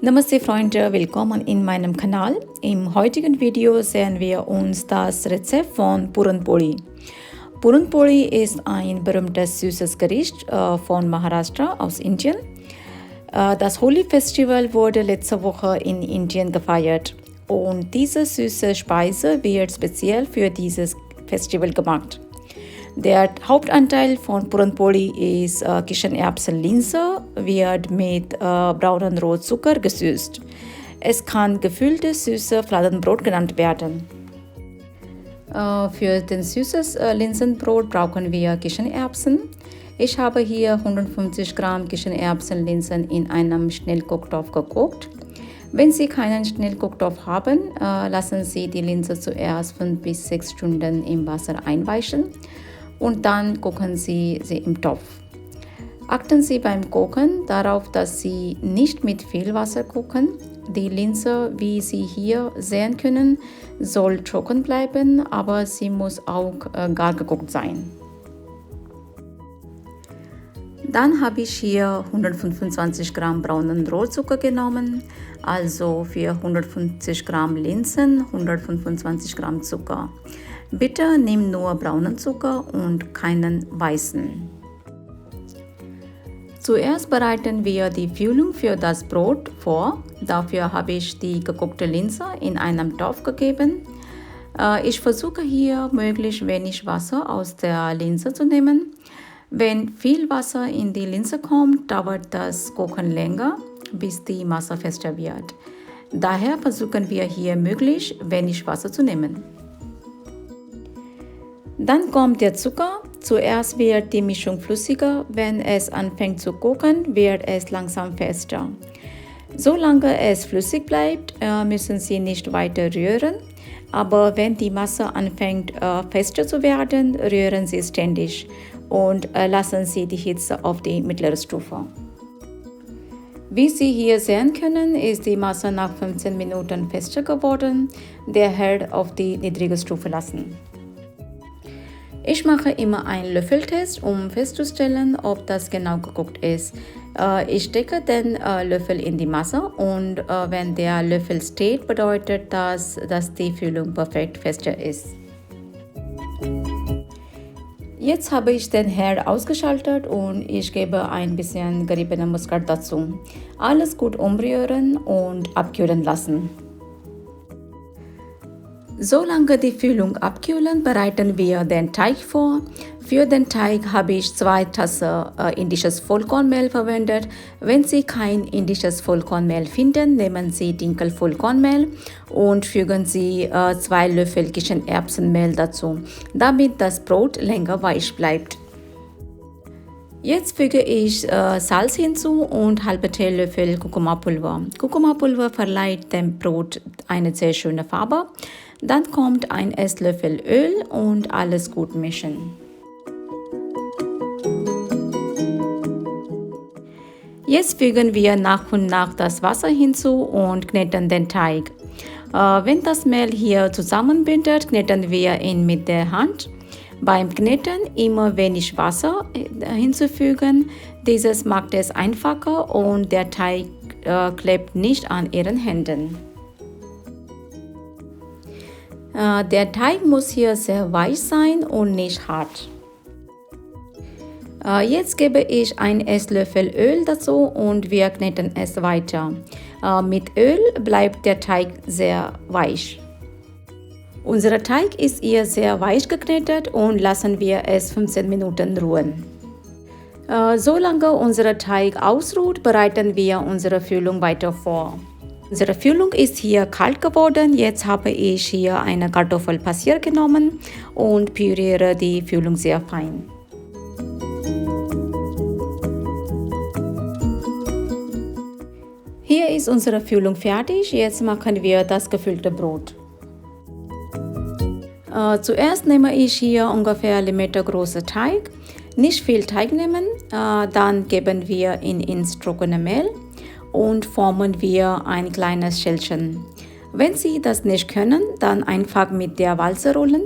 Namaste Freunde, willkommen in meinem Kanal. Im heutigen Video sehen wir uns das Rezept von Puran Poli. Puran Poli ist ein berühmtes süßes Gericht von Maharashtra aus Indien. Das Holi Festival wurde letzte Woche in Indien gefeiert und diese süße Speise wird speziell für dieses Festival gemacht. Der Hauptanteil von Puran Poli ist Kichererbse Linse, wird mit braunem Rotzucker gesüßt. Es kann gefüllte süße Fladenbrot genannt werden. Für den süßes Linsenbrot brauchen wir Kichererbsen. Ich habe hier 150 Gramm Kichererbsenlinsen in einem Schnellkochtopf gekocht. Wenn Sie keinen Schnellkochtopf haben, lassen Sie die Linse zuerst 5 bis 6 Stunden im Wasser einweichen und dann kochen Sie sie im Topf. Achten Sie beim Kochen darauf, dass Sie nicht mit viel Wasser kochen. Die Linse, wie Sie hier sehen können, soll trocken bleiben, aber sie muss auch gar gekocht sein. Dann habe ich hier 125 Gramm braunen Rotzucker genommen, also für 150 Gramm Linsen 125 Gramm Zucker. Bitte nimm nur braunen Zucker und keinen weißen. Zuerst bereiten wir die Füllung für das Brot vor. Dafür habe ich die gekochte Linse in einem Topf gegeben. Ich versuche hier möglichst wenig Wasser aus der Linse zu nehmen. Wenn viel Wasser in die Linse kommt, dauert das Kochen länger, bis die Masse fester wird. Daher versuchen wir hier möglichst wenig Wasser zu nehmen. Dann kommt der Zucker. Zuerst wird die Mischung flüssiger. Wenn es anfängt zu kochen, wird es langsam fester. Solange es flüssig bleibt, müssen Sie nicht weiter rühren. Aber wenn die Masse anfängt fester zu werden, rühren Sie ständig und lassen Sie die Hitze auf die mittlere Stufe. Wie Sie hier sehen können, ist die Masse nach 15 Minuten fester geworden. Der Herd auf die niedrige Stufe lassen. Ich mache immer einen Löffeltest, um festzustellen, ob das genau gekocht ist. Ich stecke den Löffel in die Masse und wenn der Löffel steht, bedeutet das, dass die Füllung perfekt fester ist. Jetzt habe ich den Herd ausgeschaltet und ich gebe ein bisschen geriebene Muskat dazu. Alles gut umrühren und abkühlen lassen. Solange die Füllung abkühlen, bereiten wir den Teig vor. Für den Teig habe ich 2 Tassen indisches Vollkornmehl verwendet. Wenn Sie kein indisches Vollkornmehl finden, nehmen Sie Dinkelvollkornmehl und fügen Sie 2 Löffel Kichererbsenmehl dazu, damit das Brot länger weich bleibt. Jetzt füge ich Salz hinzu und halbe Teelöffel Kurkumapulver. Kurkumapulver verleiht dem Brot eine sehr schöne Farbe. Dann kommt ein Esslöffel Öl und alles gut mischen. Jetzt fügen wir nach und nach das Wasser hinzu und kneten den Teig. Wenn das Mehl hier zusammenbindet, kneten wir ihn mit der Hand. Beim Kneten immer wenig Wasser hinzufügen. Dieses macht es einfacher und der Teig klebt nicht an Ihren Händen. Der Teig muss hier sehr weich sein und nicht hart. Jetzt gebe ich einen Esslöffel Öl dazu und wir kneten es weiter. Mit Öl bleibt der Teig sehr weich. Unser Teig ist hier sehr weich geknetet und lassen wir es 15 Minuten ruhen. Solange unser Teig ausruht, bereiten wir unsere Füllung weiter vor. Unsere Füllung ist hier kalt geworden. Jetzt habe ich hier eine Kartoffel passiert genommen und püriere die Füllung sehr fein. Hier ist unsere Füllung fertig. Jetzt machen wir das gefüllte Brot. Zuerst nehme ich hier ungefähr Limette große Teig. Nicht viel Teig nehmen, dann geben wir ihn ins trockene Mehl und formen wir ein kleines Schälchen. Wenn Sie das nicht können, dann einfach mit der Walze rollen.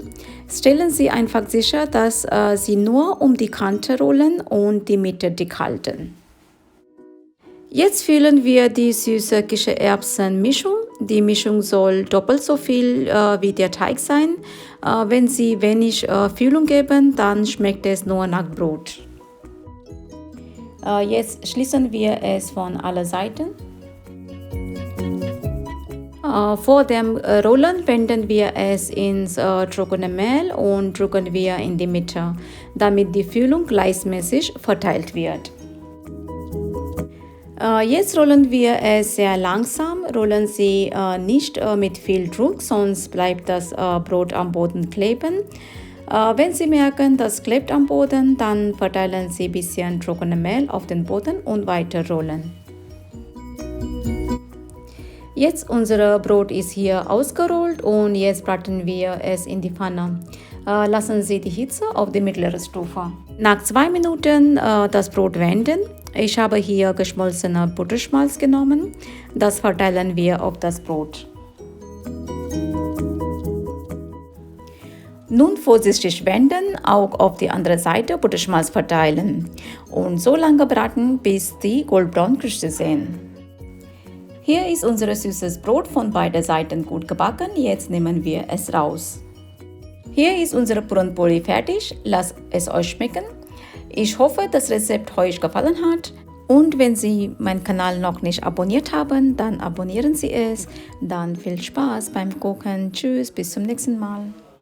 Stellen Sie einfach sicher, dass Sie nur um die Kante rollen und die Mitte dick halten. Jetzt füllen wir die süße Kichererbsen-Mischung. Die Mischung soll doppelt so viel wie der Teig sein. Wenn Sie wenig Füllung geben, dann schmeckt es nur nach Brot. Jetzt schließen wir es von allen Seiten. Vor dem Rollen wenden wir es ins trockene Mehl und drücken wir in die Mitte, damit die Füllung gleichmäßig verteilt wird. Jetzt rollen wir es sehr langsam. Rollen Sie nicht mit viel Druck, sonst bleibt das Brot am Boden kleben. Wenn Sie merken, das klebt am Boden, dann verteilen Sie ein bisschen trockene Mehl auf den Boden und weiter rollen. Jetzt unser Brot ist hier ausgerollt und jetzt braten wir es in die Pfanne. Lassen Sie die Hitze auf die mittlere Stufe. Nach 2 Minuten das Brot wenden. Ich habe hier geschmolzene Butterschmalz genommen. Das verteilen wir auf das Brot. Nun vorsichtig wenden, auch auf die andere Seite Butterschmalz verteilen und so lange braten, bis die goldbraun Kruste sehen. Hier ist unser süßes Brot von beiden Seiten gut gebacken. Jetzt nehmen wir es raus. Hier ist unser Puran Poli fertig. Lasst es euch schmecken. Ich hoffe, das Rezept euch gefallen hat. Und wenn Sie meinen Kanal noch nicht abonniert haben, dann abonnieren Sie es. Dann viel Spaß beim Kochen. Tschüss, bis zum nächsten Mal.